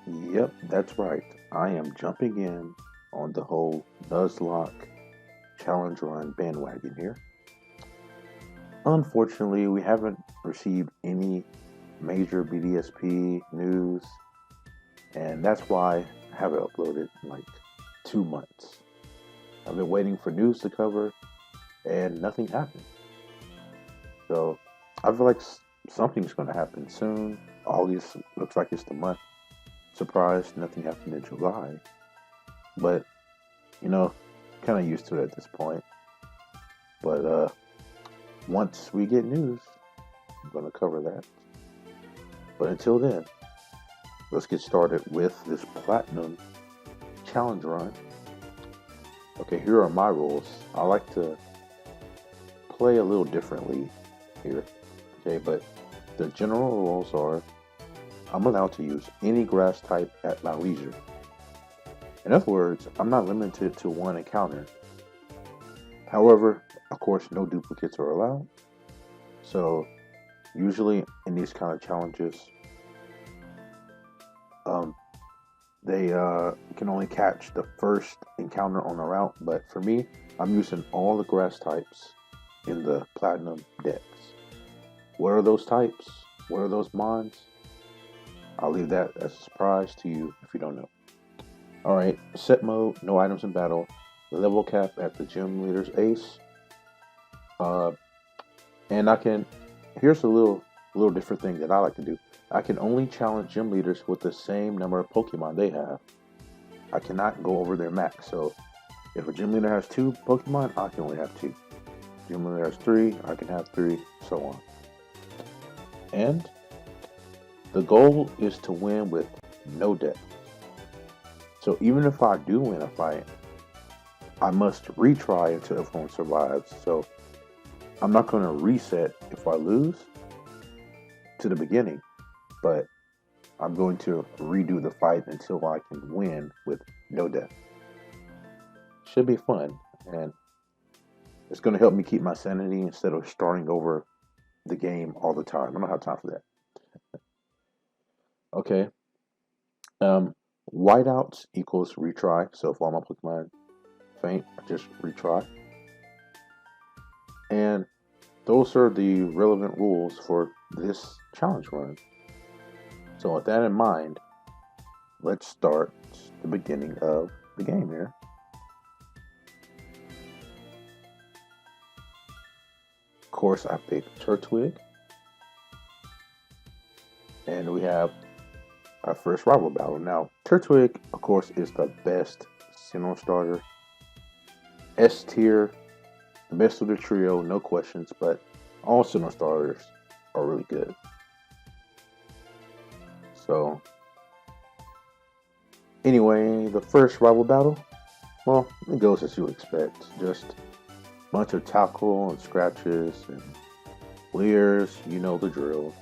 Yep, that's right. I am jumping in on the whole Nuzlocke challenge run bandwagon here. Unfortunately, we haven't received any major BDSP news, and that's why I haven't uploaded in like 2 months. I've been waiting for news to cover, and nothing happened. So I feel like something's going to happen soon. August looks like it's the month. Surprised nothing happened in July, but you know, kind of used to it at this point. But once we get news, I'm going to cover that. But until then, let's get started with this platinum challenge run. Okay, here are my rules. I like to play a little differently here. Okay, but the general rules are I'm allowed to use any grass type at my leisure. In other words, I'm not limited to one encounter. However, of course, no duplicates are allowed. So, usually in these kind of challenges, um, they can only catch the first encounter on the route. But for me, I'm using all the grass types in the platinum decks. What are those types? What are those mons? I'll leave that as a surprise to you if you don't know. Alright, set mode, no items in battle. Level cap at the gym leader's ace. And here's a little different thing that I like to do. I can only challenge gym leaders with the same number of Pokemon they have. I cannot go over their max. So if a gym leader has 2 Pokemon, I can only have 2. Gym leader has 3, I can have 3, so on. And the goal is to win with no death. So even if I do win a fight, I must retry until everyone survives. So I'm not going to reset if I lose to the beginning, but I'm going to redo the fight until I can win with no death. Should be fun, and it's going to help me keep my sanity instead of starting over the game all the time. I don't have time for that. Okay. Whiteouts equals retry. So if all my Pokemon faint, I just retry. And those are the relevant rules for this challenge run. So with that in mind, let's start the beginning of the game here. Of course, I picked Turtwig. And we have our first rival battle. Now, Turtwig, of course, is the best Sinnoh starter. S tier, the best of the trio, no questions, but all Sinnoh starters are really good. So, anyway, the first rival battle, well, it goes as you expect. Just a bunch of tackle and scratches and leers, you know the drill.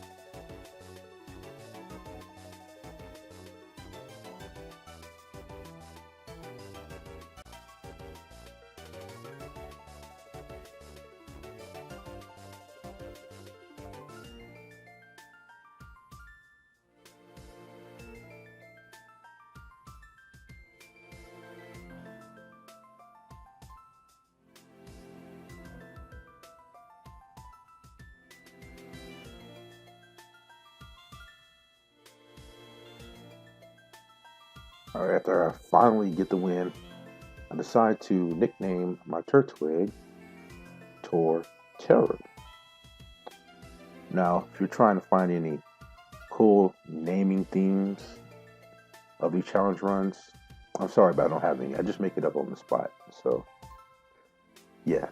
Alright, after I finally get the win, I decide to nickname my Turtwig Tor Terror. Now, if you're trying to find any cool naming themes of these challenge runs, I'm sorry, but I don't have any. I just make it up on the spot. So, yeah.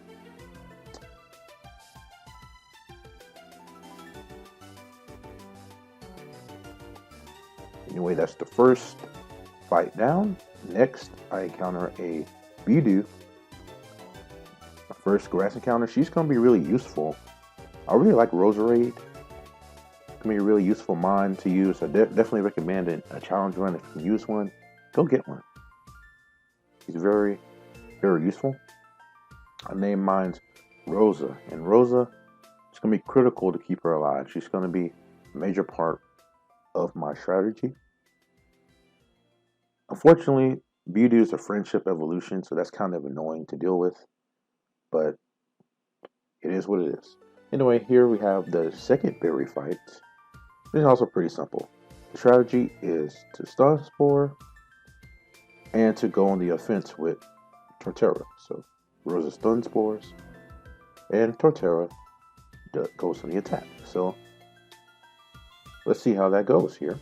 Anyway, that's the first fight down. Next, I encounter a Bidoof. My first grass encounter. She's going to be really useful. I really like Roserade. It's going to be a really useful mine to use. I definitely recommend a challenge run. If you can use one, go get one. She's very, very useful. I named mine Rosa. And Rosa, it's going to be critical to keep her alive. She's going to be a major part of my strategy. Unfortunately, beauty is a friendship evolution, so that's kind of annoying to deal with, but it is what it is. Anyway, here we have the second berry fight. It's also pretty simple. The strategy is to stun Spore and to go on the offense with Torterra. So Rosa stun Spores and Torterra goes on the attack. So let's see how that goes here.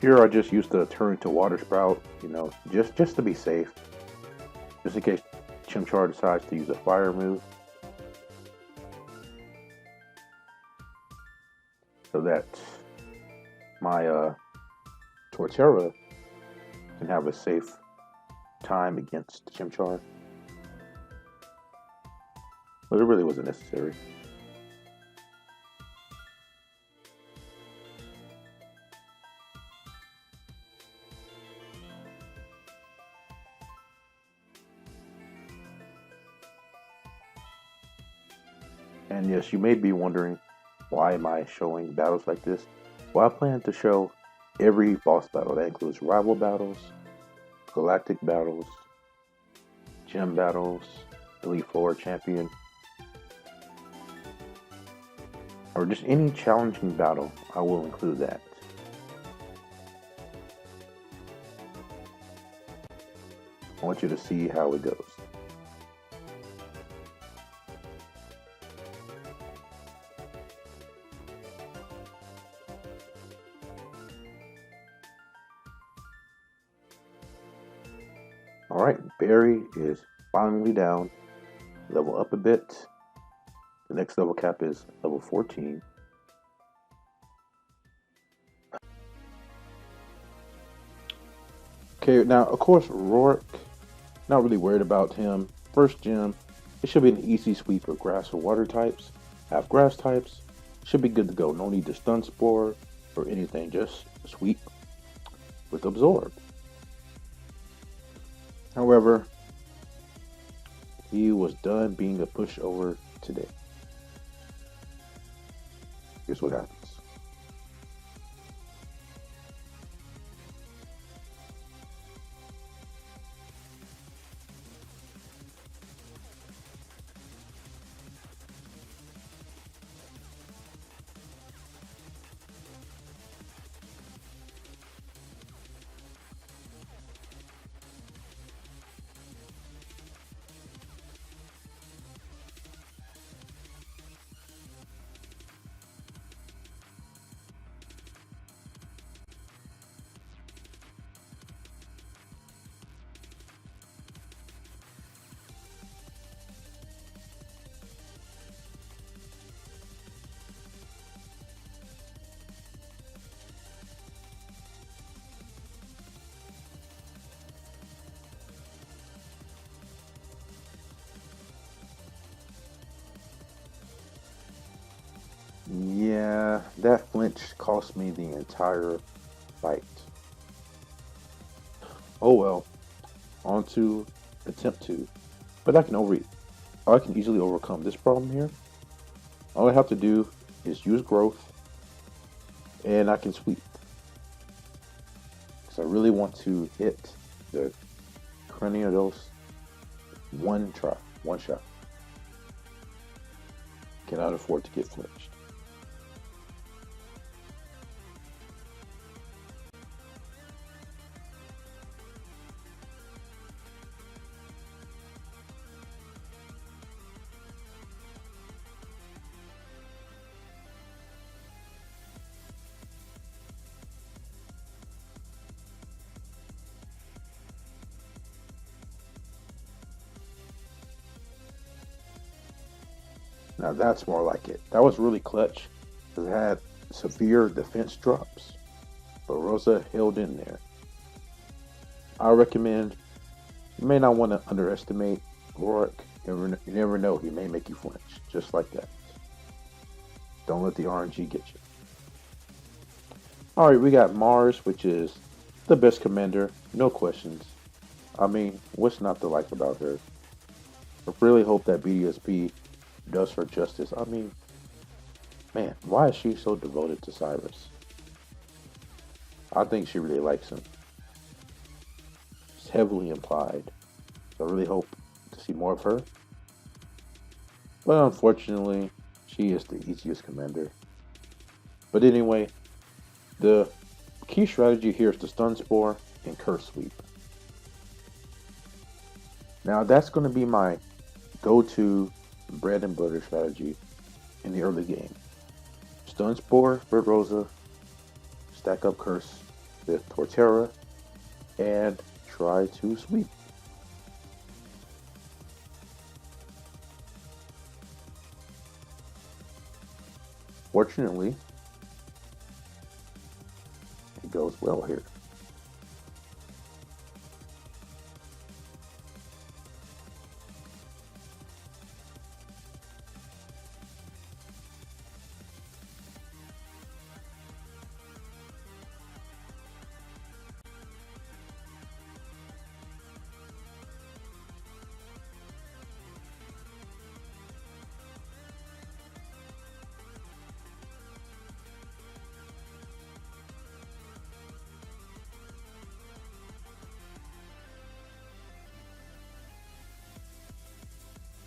Here I just used to turn to Water Sprout, just to be safe. Just in case Chimchar decides to use a fire move. So that my Torterra can have a safe time against Chimchar. But it really wasn't necessary. And yes, you may be wondering, why am I showing battles like this? Well, I plan to show every boss battle. That includes rival battles, galactic battles, gym battles, Elite Four champion, or just any challenging battle. I will include that. I want you to see how it goes. Alright, Barry is finally down. Level up a bit. The next level cap is level 14. Okay, now of course Rourke, not really worried about him. First gym, it should be an easy sweep of grass or water types. Have grass types, should be good to go. No need to stun Spore or anything, just sweep with Absorb. However, he was done being a pushover today. Here's what happens. Yeah, that flinch cost me the entire fight. Oh well, on to attempt 2. But I can easily overcome this problem here. All I have to do is use growth and I can sweep. Because I really want to hit the Cranidos one shot. Cannot afford to get flinched. Now that's more like it. That was really clutch because it had severe defense drops, but Rosa held in there. I recommend you may not want to underestimate Rourke. You never know, he may make you flinch just like that. Don't let the RNG get you. All right, we got Mars, which is the best commander, no questions. I mean, what's not to like about her? I really hope that BDSP does her justice. I mean, man, why is she so devoted to Cyrus? I think she really likes him. It's heavily implied. So I really hope to see more of her. But unfortunately, she is the easiest commander. But anyway, the key strategy here is to stun spore and curse sweep. Now that's going to be my go-to bread and butter strategy in the early game. Stun spore with Rosa, stack up curse with Torterra, and try to sweep. Fortunately, it goes well here.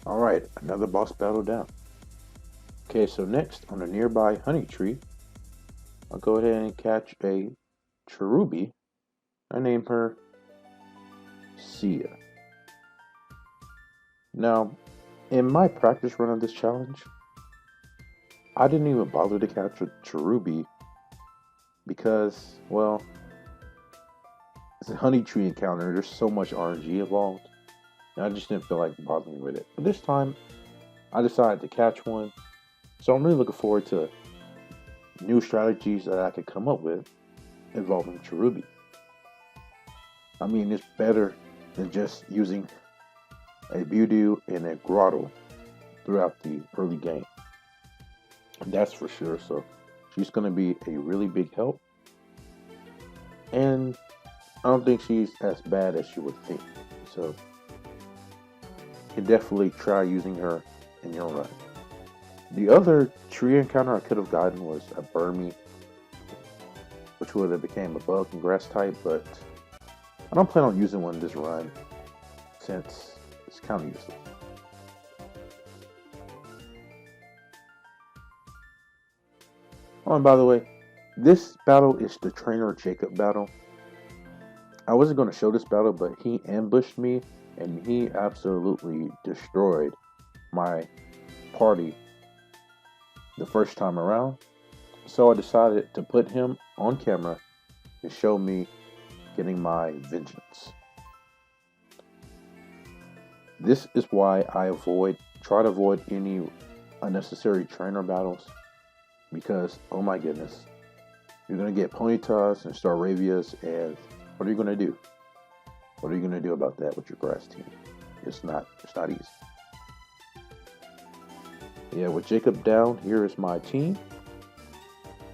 Alright, another boss battle down. Okay, so next on a nearby honey tree, I'll go ahead and catch a cherubi. I name her Sia. Now, in my practice run of this challenge, I didn't even bother to catch a cherubi because, well, it's a honey tree encounter. There's so much RNG involved, and I just didn't feel like bothering with it. But this time, I decided to catch one, so I'm really looking forward to new strategies that I could come up with involving cherubi. I mean, it's better than just using a Budew and a Grotto throughout the early game. That's for sure. So she's going to be a really big help. And I don't think she's as bad as you would think. So you can definitely try using her in your run. The other tree encounter I could have gotten was a Burmy, which would have became a bug and grass type, but I don't plan on using one this run since it's kind of useless. Oh, and by the way, this battle is the Trainer Jacob battle. I wasn't going to show this battle, but he ambushed me and he absolutely destroyed my party the first time around. So I decided to put him on camera to show me getting my vengeance. This is why I try to avoid any unnecessary trainer battles, because oh my goodness, you're gonna get Ponytas and Staravias, and what are you gonna do? What are you gonna do about that with your grass team? It's not easy. Yeah, with Jacob down, here is my team.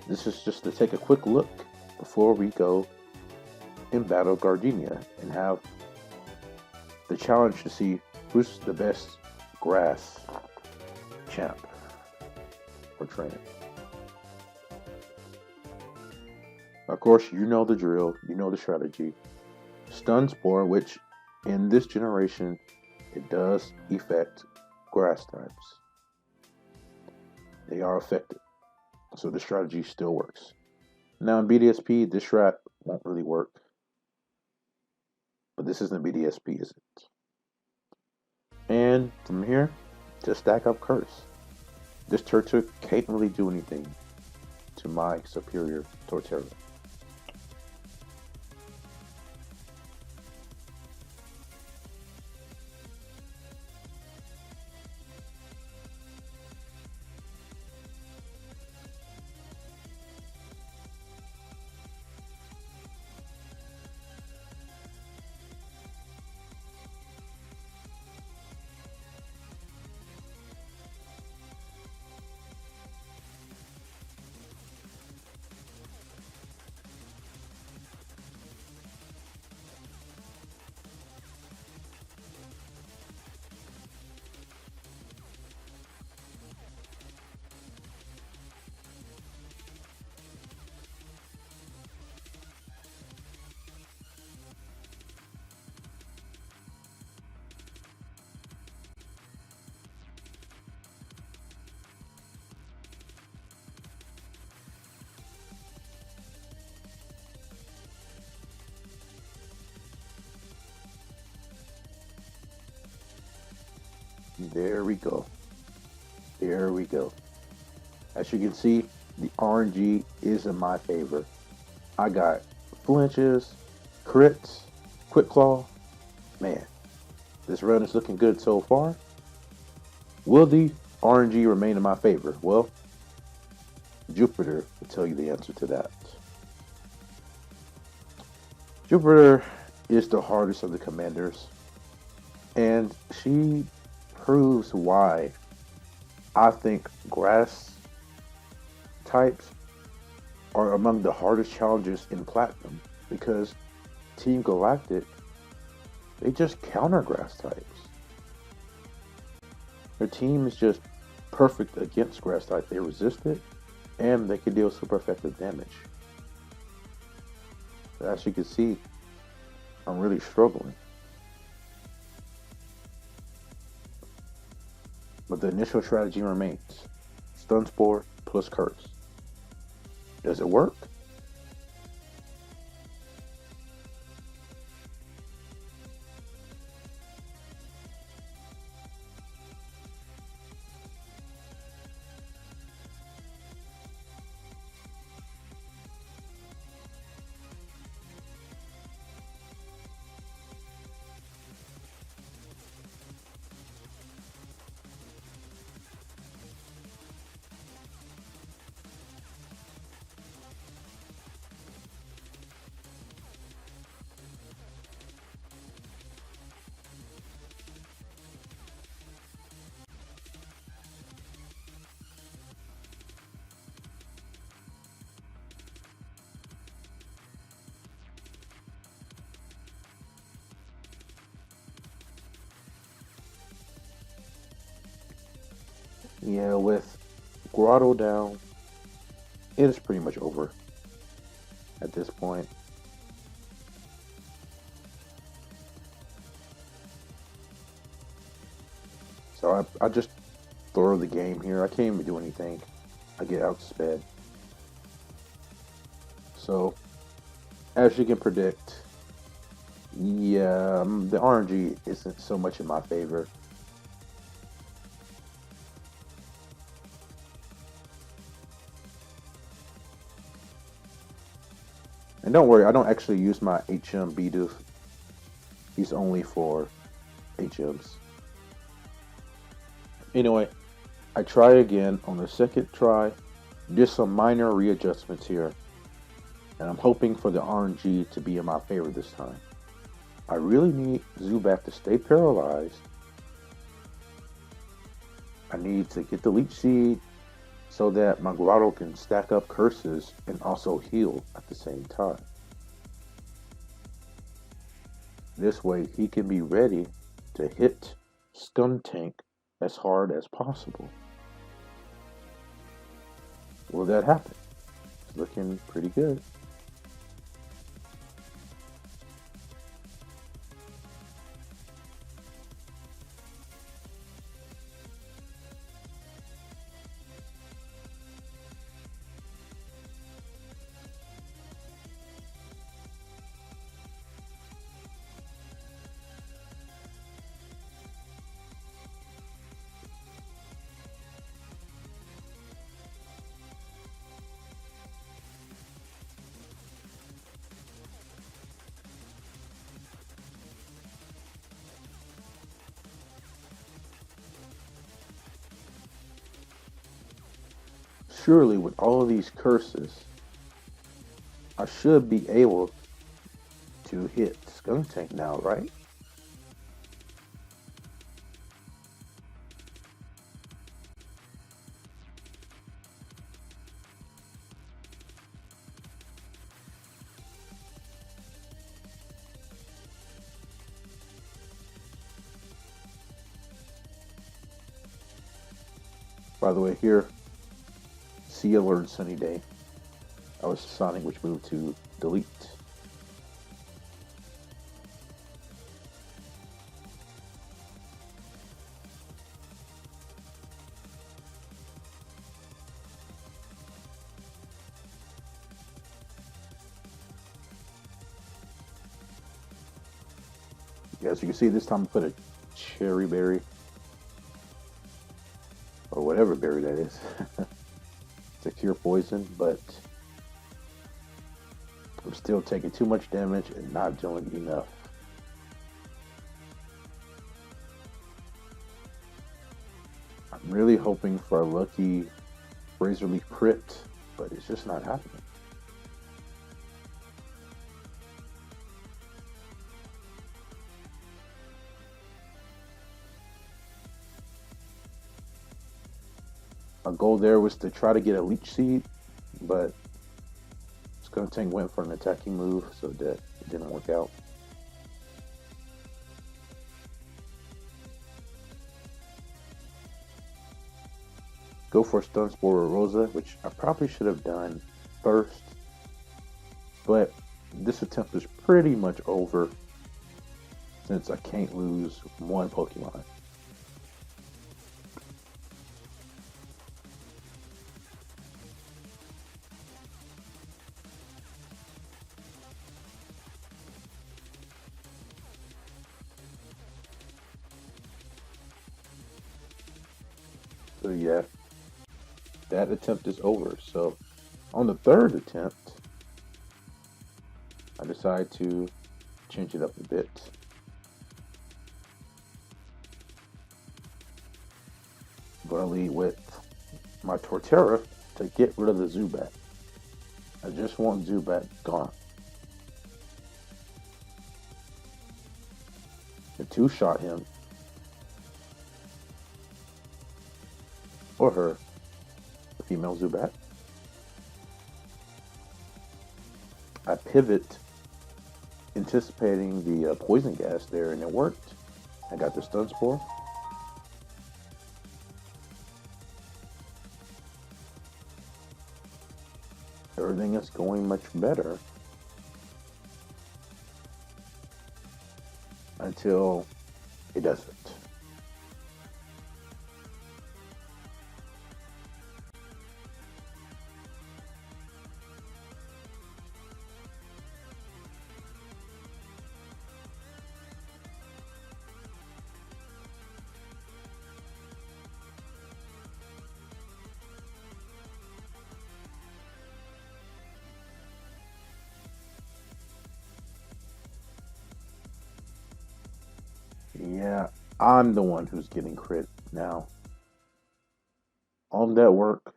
This is just to take a quick look before we go and battle Gardenia and have the challenge to see who's the best grass champ for training. Of course, you know the drill, you know the strategy. Stun Spore, which in this generation, it does affect grass types. They are affected. So the strategy still works. Now in BDSP, this strat won't really work. But this isn't BDSP, is it? And from here, just stack up Curse. This Turtle can't really do anything to my superior Torterra. There we go. There we go. As you can see, the RNG is in my favor. I got flinches, crits, quick claw. Man, this run is looking good so far. Will the RNG remain in my favor? Well, Jupiter will tell you the answer to that. Jupiter is the hardest of the commanders, and she proves why I think grass types are among the hardest challenges in Platinum, because Team Galactic, they just counter grass types. Their team is just perfect against grass type. They resist it, and they can deal super effective damage. But as you can see, I'm really struggling. But the initial strategy remains: Stun Spore plus Curse. Does it work? Yeah, with Grotto down, it is pretty much over at this point. So I just throw the game here. I can't even do anything. I get outsped. So, as you can predict, yeah, the RNG isn't so much in my favor. And don't worry, I don't actually use my HM Bidoof. He's only for HMs. Anyway, I try again on the second try. Just some minor readjustments here. And I'm hoping for the RNG to be in my favor this time. I really need Zubat to stay paralyzed. I need to get the Leech Seed so that my Grotto can stack up curses and also heal at the same time. This way he can be ready to hit Skuntank as hard as possible. Will that happen? It's looking pretty good. Surely with all of these curses, I should be able to hit Skuntank now, right? By the way, here, see you learn Sunny Day. I was Sonic, which moved to delete. As you can see, this time I put a cherry berry. whatever berry that is to cure poison, but I'm still taking too much damage and not doing enough. I'm really hoping for a lucky Razor Leaf crit, but it's just not happening. My goal there was to try to get a Leech Seed, but Skuntank went for an attacking move, so that it didn't work out. Go for a Stun Spore or Rosa, which I probably should have done first, but this attempt is pretty much over since I can't lose one Pokemon. So yeah, that attempt is over. So on the third attempt, I decide to change it up a bit. I'm going to lead with my Torterra to get rid of the Zubat. I just want Zubat gone. The two-shot him, or her, the female Zubat. I pivot, anticipating the poison gas there, and it worked. I got the Stun Spore. Everything is going much better until it doesn't. Yeah, I'm the one who's getting crit now. All that work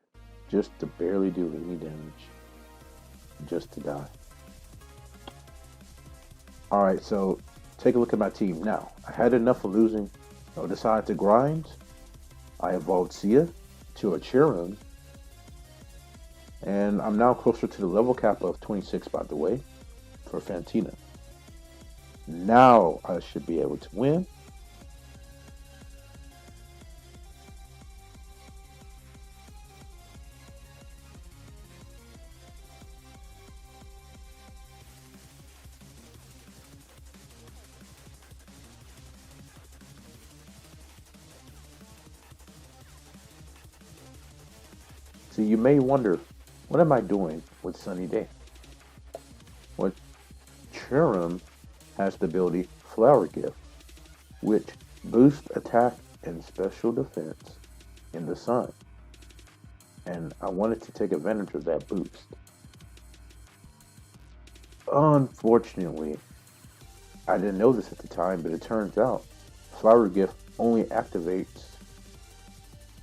just to barely do any damage. Just to die. Alright, so take a look at my team now. I had enough of losing, so I decided to grind. I evolved Sia to a Cherun. And I'm now closer to the level cap of 26, by the way, for Fantina. Now I should be able to win. So you may wonder, what am I doing with Sunny Day? Well, Cherun has the ability Flower Gift, which boosts attack and special defense in the sun. And I wanted to take advantage of that boost. Unfortunately, I didn't know this at the time, but it turns out Flower Gift only activates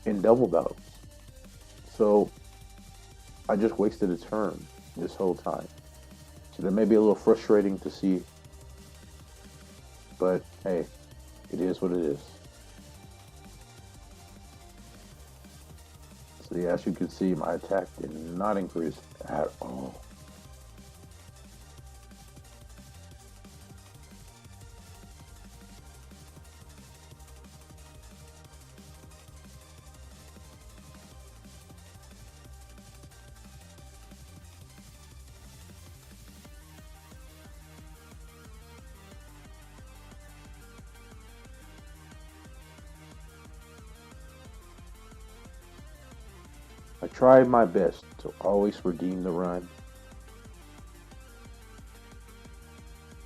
in double battles. So I just wasted a turn this whole time. So that may be a little frustrating to see, but hey, it is what it is. So yeah, as you can see, my attack did not increase at all. I tried my best to always redeem the run,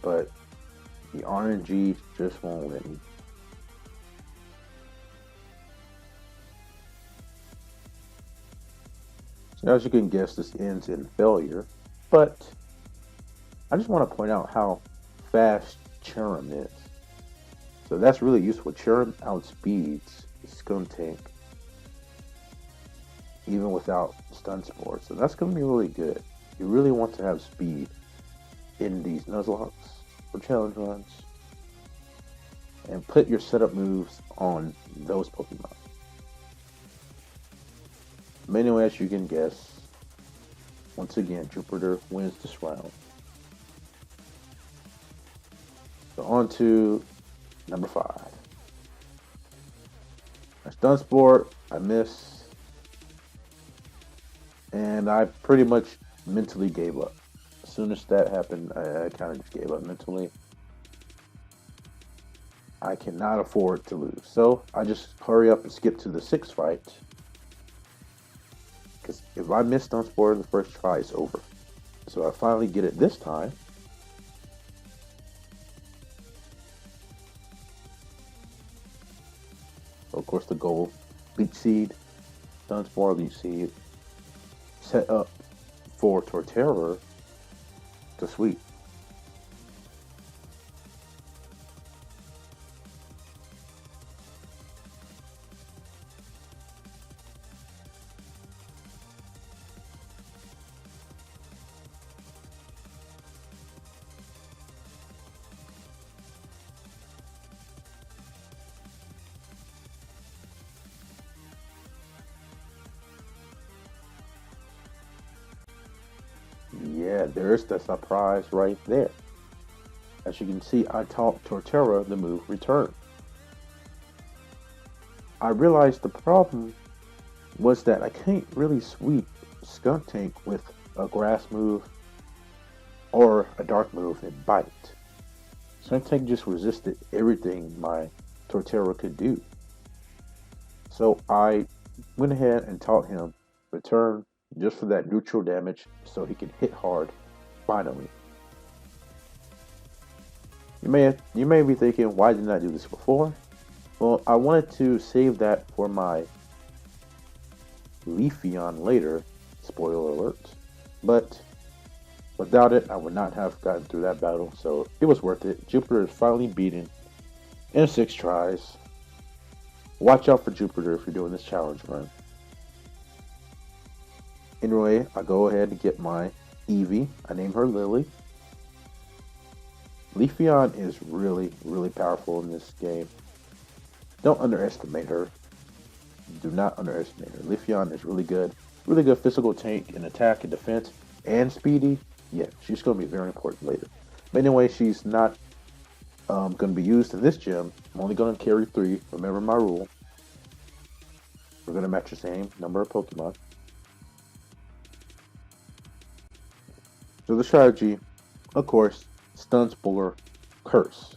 but the RNG just won't let me. As you can guess, this ends in failure, but I just want to point out how fast Cherrim is. So that's really useful. Cherrim outspeeds Skuntank even without Stun Spore. So that's going to be really good. You really want to have speed in these Nuzlocks or challenge runs. And put your setup moves on those Pokemon. Anyway, as you can guess, once again, Jupiter wins this round. So on to number 5. I Stun Spore, I miss, and I pretty much mentally gave up. As soon as that happened, I kind of just gave up mentally. I cannot afford to lose, so I just hurry up and skip to the 6th fight. Because if I miss Stun Spore the first try, it's over. So I finally get it this time. So of course the goal, Leech Seed, Stun Spore, Leech Seed, set up for Torterra to sweep. Yeah, there's the surprise right there. As you can see, I taught Torterra the move Return. I realized the problem was that I can't really sweep Skuntank with a grass move or a dark move and bite. Skuntank just resisted everything my Torterra could do. So I went ahead and taught him Return just for that neutral damage so he can hit hard finally. You may be thinking, why didn't I do this before? Well, I wanted to save that for my Leafeon later, spoiler alert. But without it, I would not have gotten through that battle, so it was worth it. Jupiter is finally beaten in 6 tries. Watch out for Jupiter if you're doing this challenge run. Anyway, I go ahead and get my Eevee. I name her Lily. Leafeon is really, really powerful in this game. Don't underestimate her. Do not underestimate her. Leafeon is really good. Really good physical tank in attack and defense and speedy. Yeah, she's going to be very important later. But anyway, she's not going to be used in this gym. I'm only going to carry 3. Remember my rule. We're going to match the same number of Pokemon. So the strategy, of course, Stun Spore, Curse.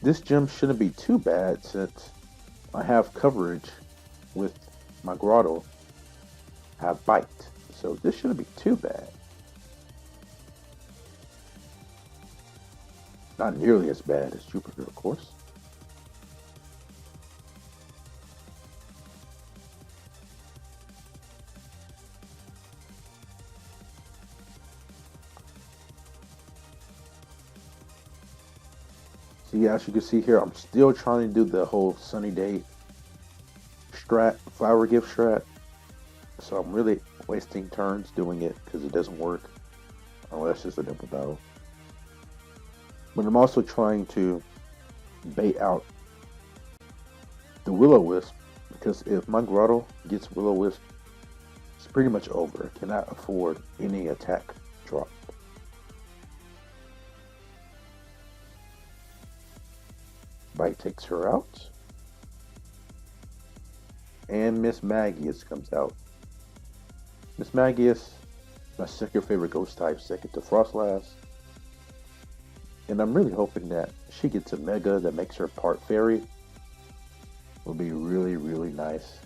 This gym shouldn't be too bad since I have coverage with my Grotto. I have Bite, so this shouldn't be too bad. Not nearly as bad as Jupiter, of course. So yeah, as you can see here, I'm still trying to do the whole Sunny Day strat, flower gift strat. So I'm really wasting turns doing it because it doesn't work unless it's a double battle. But I'm also trying to bait out the Will-O-Wisp because if my Grotto gets Will-O-Wisp, it's pretty much over. I cannot afford any attack drop. Bite takes her out. And Miss Magius comes out. Miss Magius, my second favorite ghost type, second to Frostlass. And I'm really hoping that she gets a Mega that makes her part fairy. Will be really, really nice.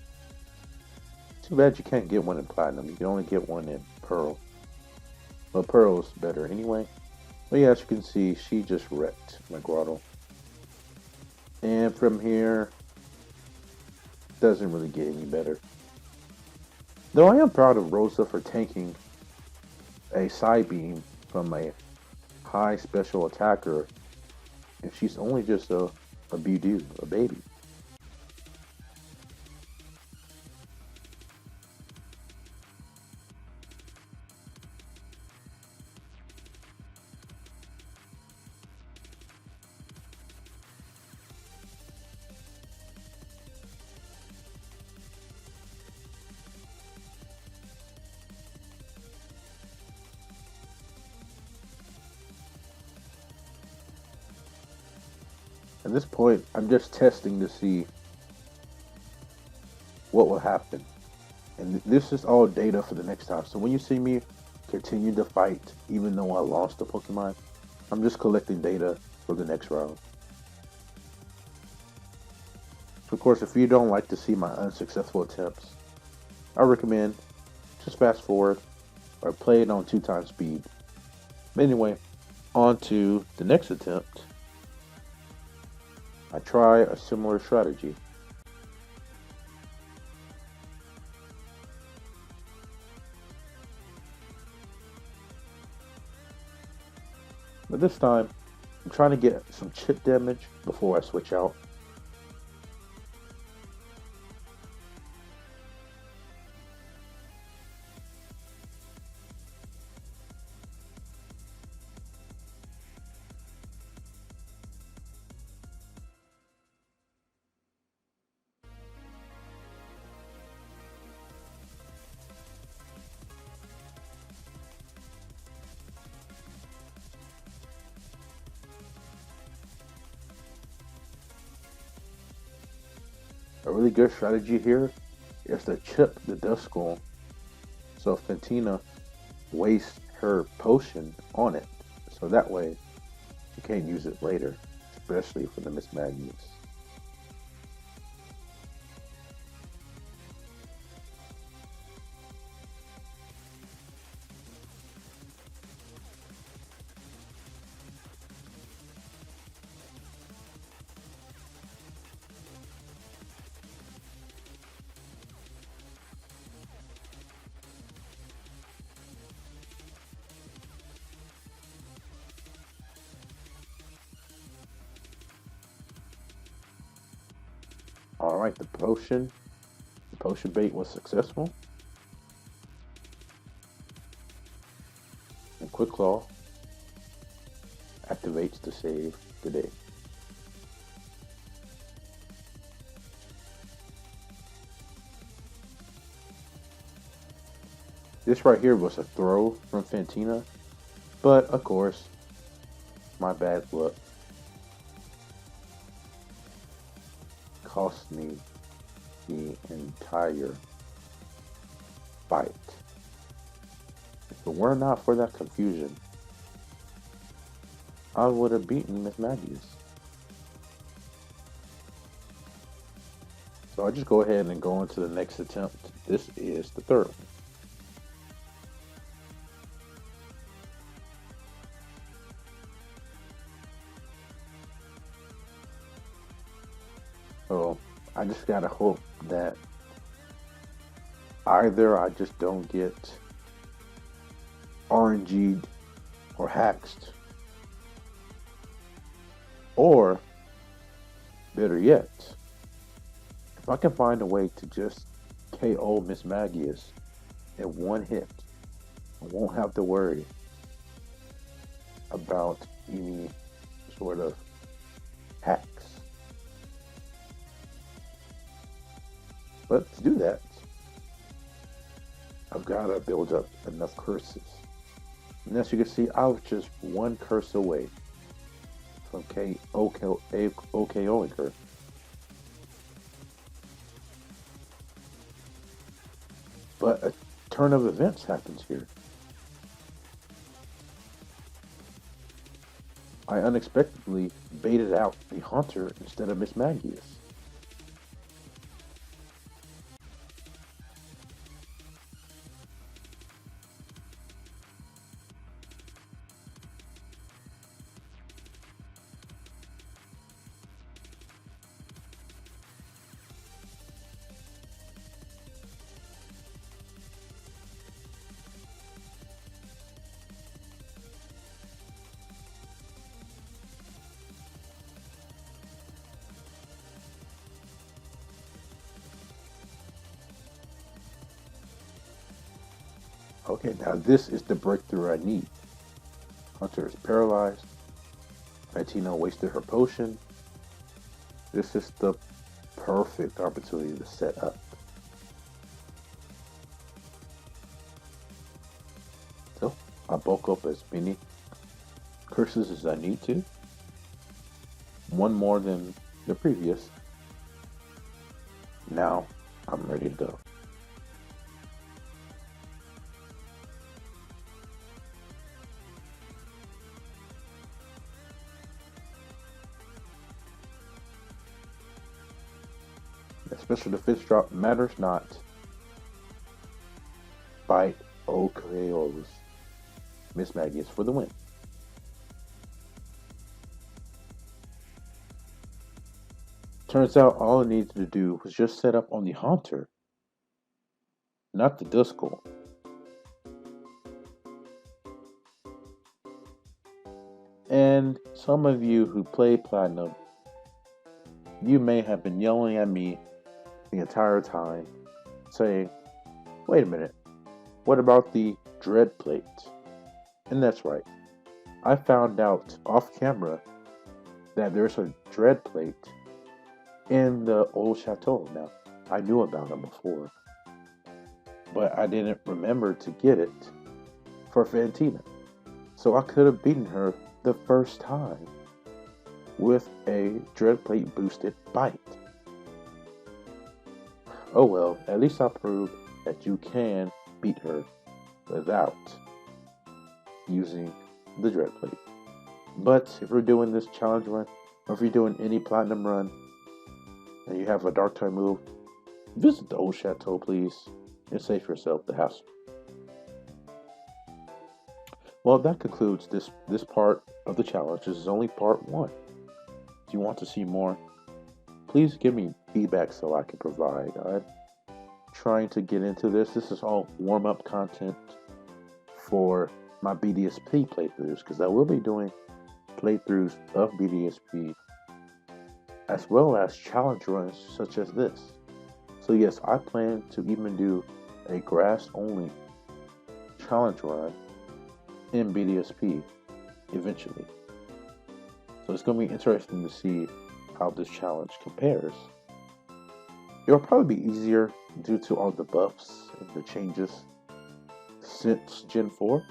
Too bad you can't get one in Platinum. You can only get one in Pearl. But Pearl's better anyway. But yeah, as you can see, she just wrecked my Grotto. And from here, doesn't really get any better. Though I am proud of Rosa for tanking a side beam from a high special attacker, and she's only just a Budew, a baby. At this point, I'm just testing to see what will happen. And this is all data for the next time. So when you see me continue to fight, even though I lost the Pokemon, I'm just collecting data for the next round. So of course, if you don't like to see my unsuccessful attempts, I recommend just fast forward or play it on 2x speed. But anyway, on to the next attempt. I try a similar strategy. But this time, I'm trying to get some chip damage before I switch out. A really good strategy here is to chip the Duskull so Fantina wastes her potion on it. So that way she can't use it later, especially for the Miss Magnus. Alright, the potion bait was successful. And Quick Claw activates to save the day. This right here was a throw from Fantina, but of course, my bad luck cost me the entire fight. If it were not for that confusion, I would have beaten Miss Magnus. So I just go ahead and go into the next attempt. This is the third one. So I just gotta hope that either I just don't get RNG'd or hacked, or better yet, if I can find a way to just KO Miss Magius in one hit, I won't have to worry about any sort of hacks. But to do that, I've got to build up enough curses. And as you can see, I was just one curse away from OKOing her. But a turn of events happens here. I unexpectedly baited out the Haunter instead of Miss Magius. Okay, now this is the breakthrough I need. Hunter is paralyzed. Fantina wasted her potion. This is the perfect opportunity to set up. So I bulk up as many curses as I need to. One more than the previous. Now I'm ready to go. The special defense drop matters not. Bite OKOs. Miss Maggie is for the win. Turns out all I needed to do was just set up on the Haunter, not the Duskull. And some of you who play Platinum, you may have been yelling at me the entire time, saying, wait a minute, what about the Dread Plate? And that's right. I found out off camera that there's a Dread Plate in the old chateau. Now, I knew about it before, but I didn't remember to get it for Fantina. So I could have beaten her the first time with a Dread Plate boosted bite. Oh well, at least I proved that you can beat her without using the Dread Plate. But if you're doing this challenge run, or if you're doing any Platinum run, and you have a Dark Time move, visit the old chateau, please, and save yourself the hassle. Well, that concludes this part of the challenge. This is only part 1. If you want to see more, please give me feedback so I can provide. I'm trying to get into this. This is all warm-up content for my BDSP playthroughs, because I will be doing playthroughs of BDSP as well as challenge runs such as this. So yes, I plan to even do a grass-only challenge run in BDSP eventually. So it's going to be interesting to see how this challenge compares. It'll probably be easier due to all the buffs and the changes since Gen 4.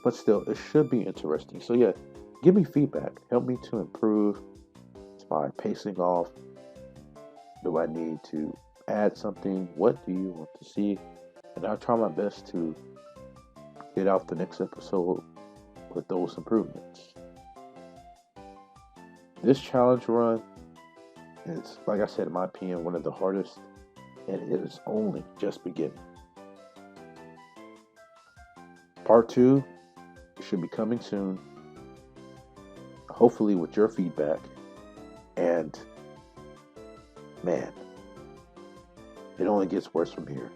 But still, it should be interesting. So yeah, give me feedback. Help me to improve my pacing off. Do I need to add something? What do you want to see? And I'll try my best to get out the next episode with those improvements. This challenge run is, like I said, in my opinion, one of the hardest, and it is only just beginning. Part 2 should be coming soon, hopefully with your feedback. And man, it only gets worse from here.